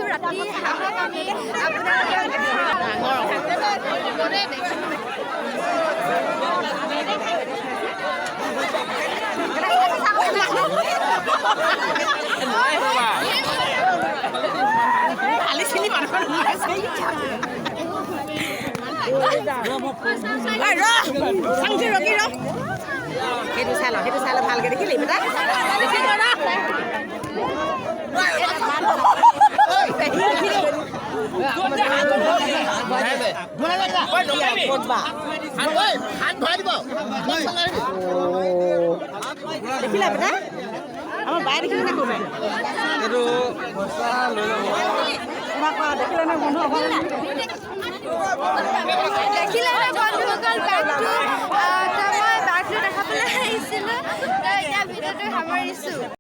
আহিছোঁ ৰাতি হাঁহক আমি সেইটো চাই ল ভালকে দেখিলি বেটা দেখিলা বেটা আমাৰ বাই দেখিলে নে কোনে দেখিলে নে বন্ধু দেখিলে নে বন্ধুসকল বাঘটো মই বাঘটো দেখা পেলাই আহিছিলোঁ এতিয়া ভিডিঅ'টো সামৰিছোঁ